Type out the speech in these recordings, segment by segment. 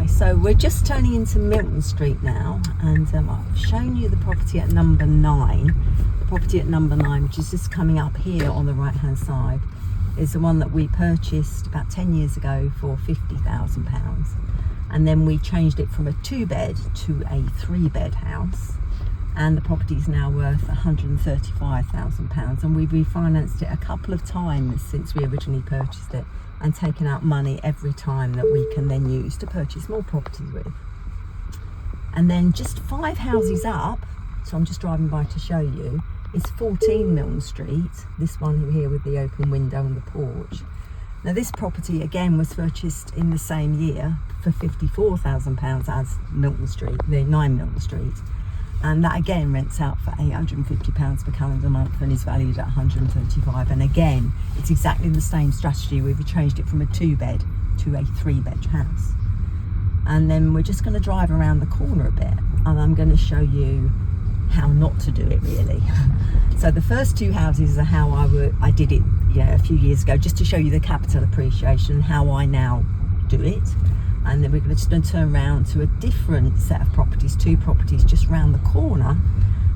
Hi, so we're just turning into Milton Street now, and I've shown you the property at number 9. The property at number 9, which is just coming up here on the right hand side, is the one that we purchased about 10 years ago for £50,000, and then we changed it from a 2-bed to a 3-bed house, and the property is now worth £135,000, and we've refinanced it a couple of times since we originally purchased it, and taken out money every time that we can then use to purchase more properties with. And then just 5 houses up, so I'm just driving by to show you, is 14 Milton Street, this one here with the open window and the porch. Now this property again was purchased in the same year for £54,000 as Milton Street, the 9 Milton Street, and that again rents out for £850 per calendar month and is valued at £135. And again, it's exactly the same strategy. We've changed it from a 2-bed to a 3-bed house. And then we're just going to drive around the corner a bit, and I'm going to show you how not to do it really. So the first 2 houses are how I did it a few years ago, just to show you the capital appreciation, how I now do it. And then we're just going to turn around to a different set of properties, 2 properties just round the corner,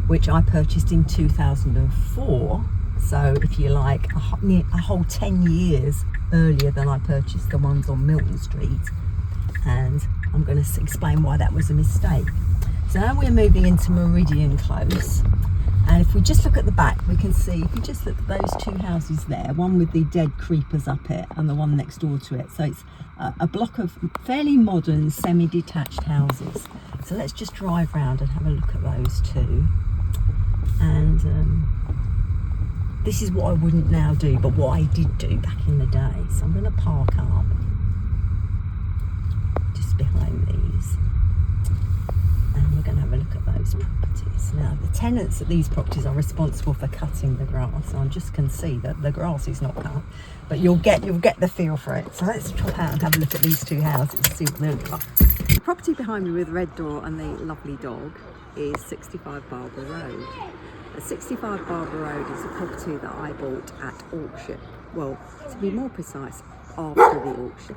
which I purchased in 2004. So if you like, a whole 10 years earlier than I purchased the ones on Milton Street. And I'm going to explain why that was a mistake. So now we're moving into Meridian Close. And if we just look at the back, we can see, if you just look at those 2 houses there, one with the dead creepers up it and the one next door to it. So it's a block of fairly modern semi-detached houses. So let's just drive round and have a look at those 2. And this is what I wouldn't now do, but what I did do back in the day. So I'm going to park up just behind these. And we're going to have a look at those properties. Now, the tenants at these properties are responsible for cutting the grass. So I just can see that the grass is not cut, but you'll get the feel for it. So let's drop out and have a look at these 2 houses, see what they look like. The property behind me with the red door and the lovely dog is 65 Barbara Road. 65 Barbara Road is a property that I bought at auction. Well, to be more precise, after the auction.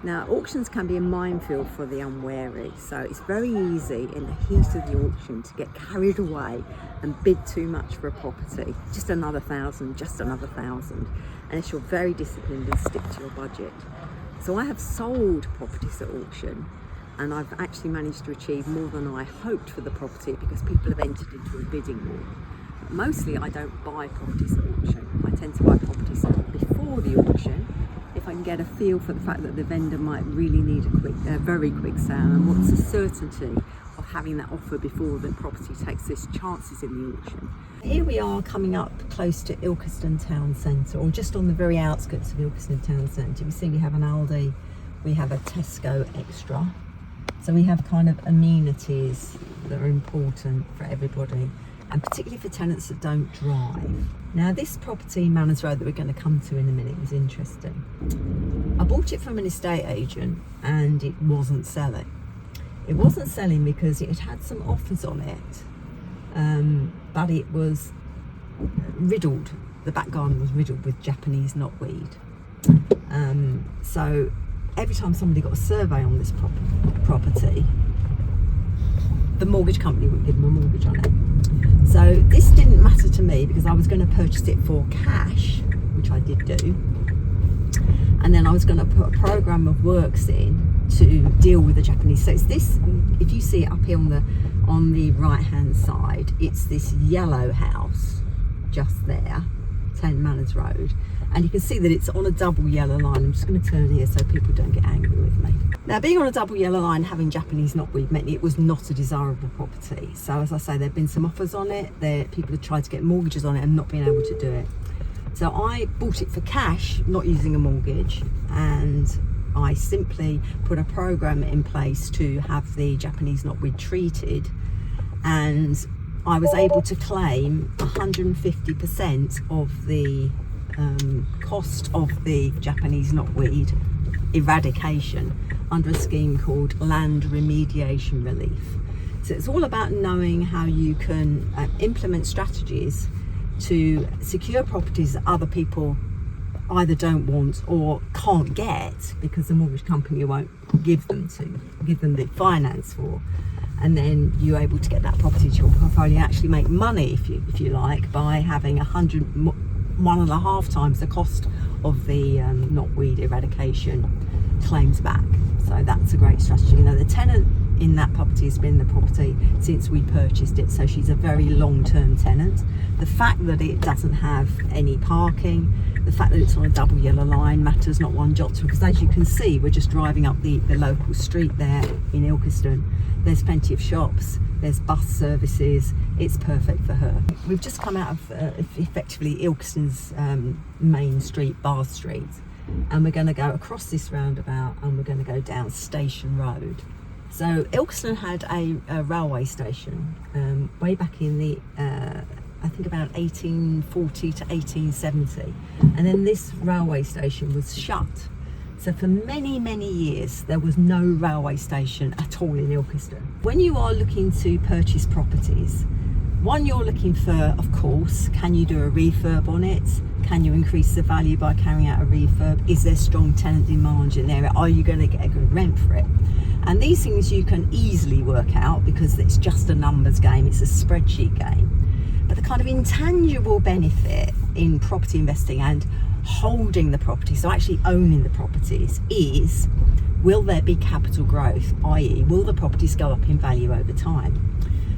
Now, auctions can be a minefield for the unwary, so it's very easy in the heat of the auction to get carried away and bid too much for a property. Just another 1,000, just another 1,000, unless you're very disciplined and stick to your budget. So I have sold properties at auction, and I've actually managed to achieve more than I hoped for the property because people have entered into a bidding war. But mostly I don't buy properties at auction. I tend to buy properties before the auction, if I can get a feel for the fact that the vendor might really need a very quick sale, and what's the certainty of having that offer before the property takes its chances in the auction. Here we are coming up close to Ilkeston Town Centre, or just on the very outskirts of Ilkeston Town Centre. We see we have an Aldi, we have a Tesco Extra, so we have kind of amenities that are important for everybody, and particularly for tenants that don't drive. Now this property, Manners Road, that we're going to come to in a minute, is interesting. I bought it from an estate agent and it wasn't selling. It wasn't selling because it had some offers on it, but it was riddled. The back garden was riddled with Japanese knotweed. So every time somebody got a survey on this property, the mortgage company would give them a mortgage on it. So this didn't matter to me because I was going to purchase it for cash, which I did do, and then I was going to put a program of works in to deal with the Japanese. So it's this, if you see it up here on the right hand side, it's this yellow house just there, 10 Manners Road, and you can see that it's on a double yellow line. I'm just going to turn here so people don't get angry with me. Now, being on a double yellow line, having Japanese knotweed meant it was not a desirable property. So as I say, there have been some offers on it. People have tried to get mortgages on it and not been able to do it. So I bought it for cash, not using a mortgage, and I simply put a program in place to have the Japanese knotweed treated, and I was able to claim 150% of the cost of the Japanese knotweed eradication under a scheme called Land Remediation Relief. So it's all about knowing how you can implement strategies to secure properties that other people either don't want or can't get because the mortgage company won't give them the finance for. And then you're able to get that property to your portfolio and actually make money, if you like, by having 1.5 times the cost of the knotweed eradication claims back. So that's a great strategy. You know, the tenant in that property has been in the property since we purchased it, so she's a very long-term tenant. The fact that it doesn't have any parking, the fact that it's on a double yellow line matters not one jot to her, because as you can see, we're just driving up the local street there in Ilkeston. There's plenty of shops, there's bus services, it's perfect for her. We've just come out of effectively Ilkeston's main street, Bath Street, and we're going to go across this roundabout and we're going to go down Station Road. So Ilkeston had a railway station way back in the I think about 1840 to 1870, and then this railway station was shut. So for many years there was no railway station at all in Ilkeston. When you are looking to purchase properties, one, you're looking for, of course, can you do a refurb on it? Can you increase the value by carrying out a refurb? Is there strong tenant demand in the area? Are you going to get a good rent for it? And these things you can easily work out because it's just a numbers game, it's a spreadsheet game. But the kind of intangible benefit in property investing and holding the property, so actually owning the properties, is will there be capital growth, i.e. will the properties go up in value over time?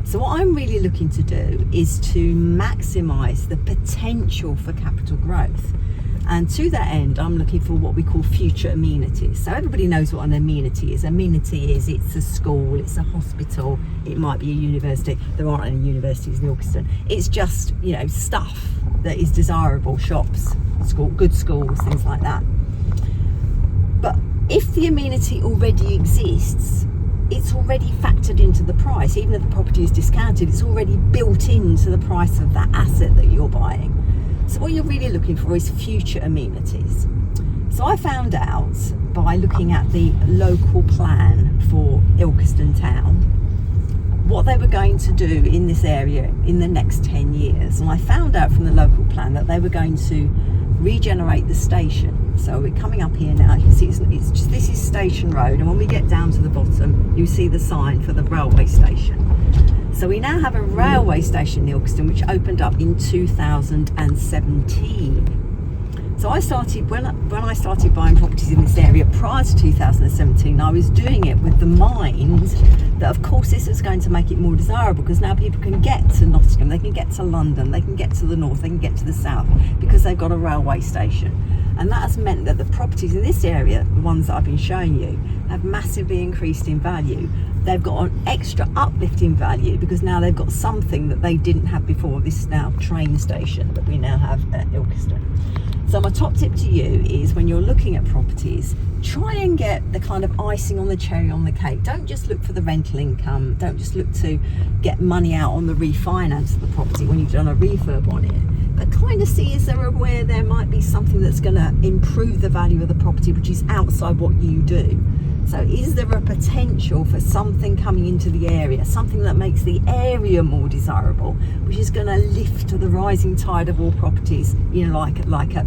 So what I'm really looking to do is to maximise the potential for capital growth. And to that end, I'm looking for what we call future amenities. So everybody knows what an amenity is. Amenity is, it's a school, it's a hospital, it might be a university. There aren't any universities in Ilkeston. It's just, you know, stuff that is desirable, shops, good schools, things like that. But if the amenity already exists, it's already factored into the price. Even if the property is discounted, it's already built into the price of that asset that you're buying. So what you're really looking for is future amenities. So I found out by looking at the local plan for Ilkeston town what they were going to do in this area in the next 10 years. And I found out from the local plan that they were going to regenerate the station. So we're coming up here now, you can see it's just, this is Station Road, and when we get down to the bottom you see the sign for the railway station. So we now have a railway station in Ilkeston which opened up in 2017. So I started, when I started buying properties in this area prior to 2017, I was doing it with the mind that of course this is going to make it more desirable, because now people can get to Nottingham, they can get to London, they can get to the north, they can get to the south, because they've got a railway station. And that has meant that the properties in this area, the ones that I've been showing you, have massively increased in value. They've got an extra uplift in value because now they've got something that they didn't have before, this now train station that we now have at Ilkeston. So my top tip to you is, when you're looking at properties, try and get the kind of icing on the cherry on the cake. Don't just look for the rental income. Don't just look to get money out on the refinance of the property when you've done a refurb on it. But kind of see, is there where there might be something that's going to improve the value of the property which is outside what you do. So is there a potential for something coming into the area, something that makes the area more desirable, which is going to lift the rising tide of all properties, you know, like a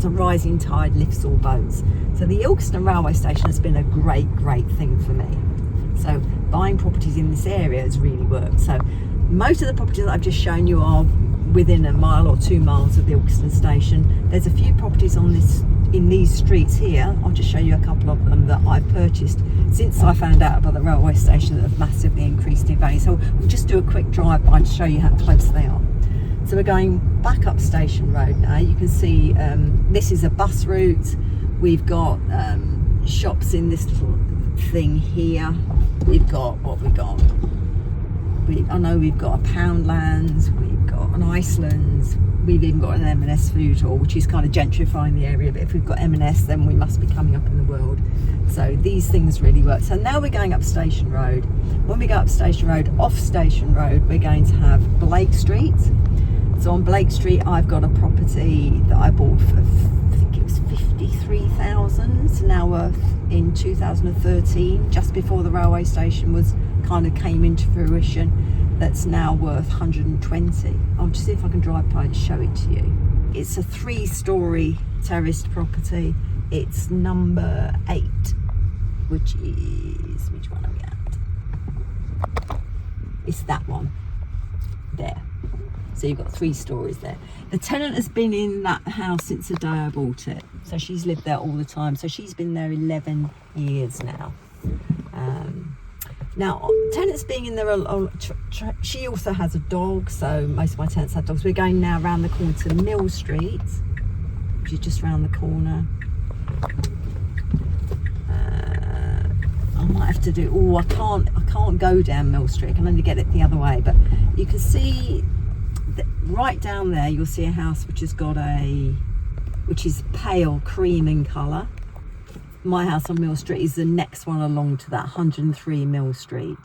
rising tide lifts all boats. So the Ilkeston railway station has been a great thing for me. So buying properties in this area has really worked. So most of the properties that I've just shown you are within a mile or 2 miles of the Ilkeston station. There's a few properties in these streets here. I'll just show you a couple of them that I've purchased since I found out about the railway station that have massively increased in value. So we'll just do a quick drive-by to show you how close they are. So we're going back up Station Road now. You can see this is a bus route. We've got shops in this little thing here. We've got what we got. I know we've got a Poundland, we've got an Iceland, we've even got an M&S food hall, which is kind of gentrifying the area, but if we've got M&S then we must be coming up in the world. So these things really work. So now we're going up Station Road. When we go up Station Road, off Station Road, we're going to have Blake Street. So on Blake Street I've got a property that I bought for, I think it was 53,000, now worth in 2013, just before the railway station came into fruition, that's now worth 120. I'll just see if I can drive by and show it to you. It's a 3-storey terraced property. It's number 8, which one are we at? It's that one there. So you've got 3 stories there. The tenant has been in that house since the day I bought it. So she's lived there all the time. So she's been there 11 years now. Now, tenants being in there, she also has a dog. So most of my tenants have dogs. We're going now around the corner to Mill Street, which is just around the corner. I might have to do, I can't go down Mill Street. I can only get it the other way. But you can see right down there, you'll see a house which has got which is pale cream in colour. My house on Mill Street is the next one along to that, 103 Mill Street.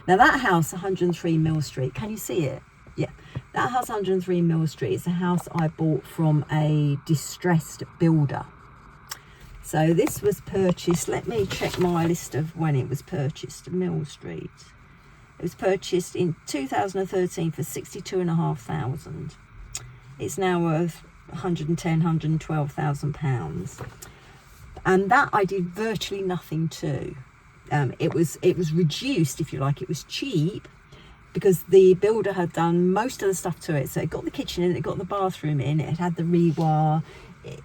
Now that house, 103 Mill Street, can you see it? Yeah, that house, 103 Mill Street, is a house I bought from a distressed builder. So this was purchased, let me check my list of when it was purchased, Mill Street. It was purchased in 2013 for £62,500. It's now worth £112,000. And that I did virtually nothing to. It was reduced, if you like. It was cheap because the builder had done most of the stuff to it. So it got the kitchen in, it got the bathroom in, it had the rewire.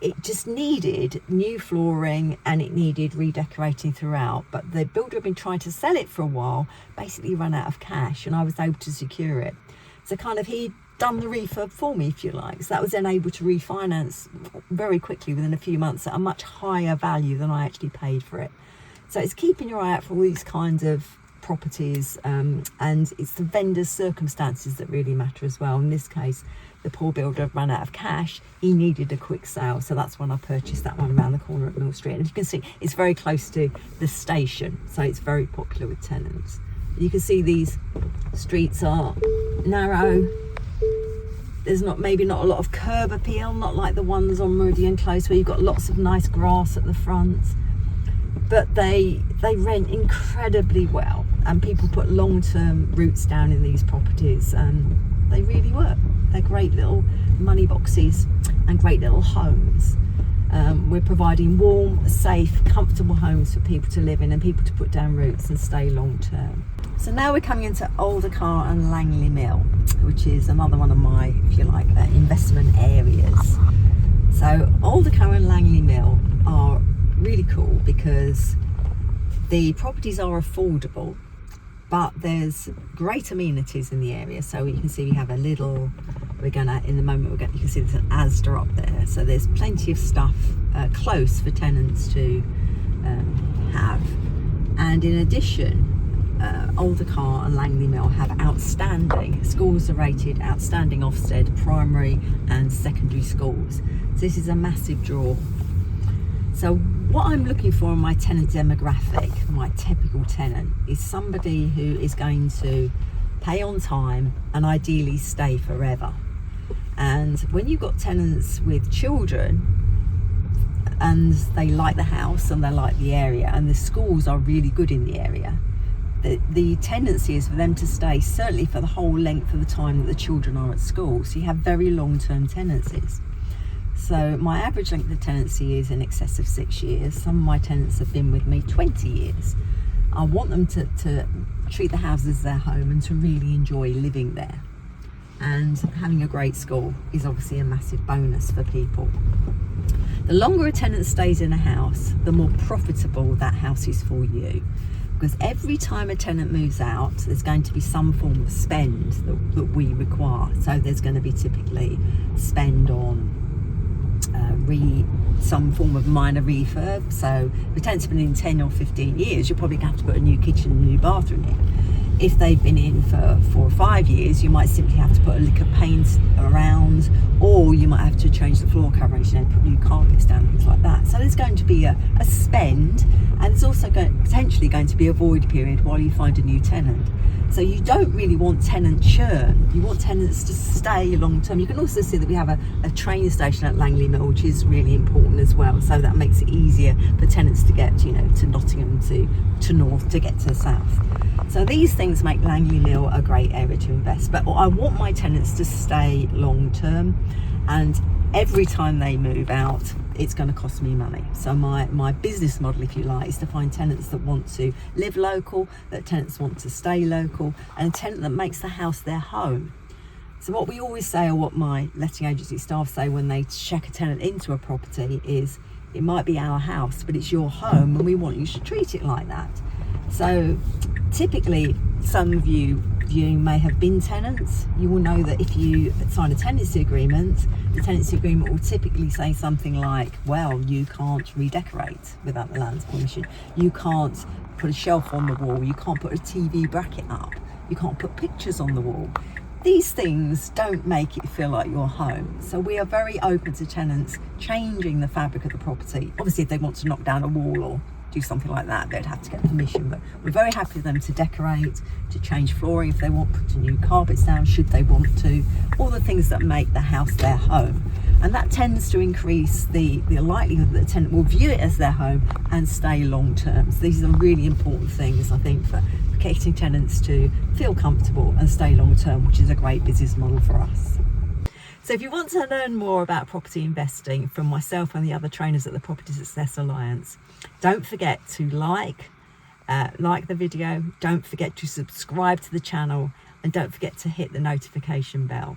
It just needed new flooring and it needed redecorating throughout. But the builder had been trying to sell it for a while, basically run out of cash, and I was able to secure it. So kind of he'd done the refurb for me, if you like. So that was then able to refinance very quickly within a few months at a much higher value than I actually paid for it. So it's keeping your eye out for all these kinds of properties, and it's the vendor's circumstances that really matter as well. In this case, the poor builder had run out of cash. He needed a quick sale, so that's when I purchased that one around the corner at Mill Street. And as you can see, it's very close to the station, so it's very popular with tenants. You can see these streets are narrow. There's maybe not a lot of curb appeal, not like the ones on Meridian Close where you've got lots of nice grass at the front. But they rent incredibly well, and people put long-term roots down in these properties, and they really work. They're great little money boxes and great little homes. We're providing warm, safe, comfortable homes for people to live in and people to put down roots and stay long-term. So now we're coming into Aldercar and Langley Mill, which is another one of my, if you like, investment areas. So Aldercar and Langley Mill are really cool because the properties are affordable, but there's great amenities in the area. So you can see we have a little, you can see there's an Asda up there. So there's plenty of stuff close for tenants to have. And in addition, Aldercar and Langley Mill have outstanding, schools are rated outstanding Ofsted primary and secondary schools. So this is a massive draw. So what I'm looking for in my tenant demographic, my typical tenant, is somebody who is going to pay on time and ideally stay forever. And when you've got tenants with children and they like the house and they like the area and the schools are really good in the area, the tendency is for them to stay certainly for the whole length of the time that the children are at school. So you have very long-term tenancies. So my average length of tenancy is in excess of 6 years. Some of my tenants have been with me 20 years. I want them to treat the house as their home and to really enjoy living there. And having a great school is obviously a massive bonus for people. The longer a tenant stays in a house, the more profitable that house is for you. Because every time a tenant moves out, there's going to be some form of spend that we require. So there's going to be typically spend on some form of minor refurb. So if a tenant's been in 10 or 15 years, you're probably going to have to put a new kitchen and a new bathroom in. If they've been in for 4 or 5 years, you might simply have to put a lick of paint around, or you might have to change the floor coverage and put new carpets down, things like that. So there's going to be a spend, and there's also potentially going to be a void period while you find a new tenant. So you don't really want tenant churn. You want tenants to stay long term. You can also see that we have a train station at Langley Mill, which is really important as well. So that makes it easier for tenants to get, to Nottingham, to North, to get to the south. So these things make Langley Mill a great area to invest. But I want my tenants to stay long term. and every time they move out, it's going to cost me money. So my business model, if you like, is to find tenants that want to live local, that tenants want to stay local, and a tenant that makes the house their home. So what we always say, or what my letting agency staff say when they check a tenant into a property, is it might be our house, but it's your home, and we want you to treat it like that. So typically, some of you viewing may have been tenants. You will know that if you sign a tenancy agreement, the tenancy agreement will typically say something like, well, you can't redecorate without the landlord's permission. You can't put a shelf on the wall. You can't put a TV bracket up. You can't put pictures on the wall. These things don't make it feel like your home. So we are very open to tenants changing the fabric of the property. Obviously, if they want to knock down a wall or do something like that, they'd have to get permission, but we're very happy for them to decorate, to change flooring if they want, put new carpets down should they want to, all the things that make the house their home. And that tends to increase the likelihood that the tenant will view it as their home and stay long term. So these are really important things, I think, for getting tenants to feel comfortable and stay long term, which is a great business model for us. So if you want to learn more about property investing from myself and the other trainers at the Property Success Alliance, don't forget to like the video, don't forget to subscribe to the channel, and don't forget to hit the notification bell.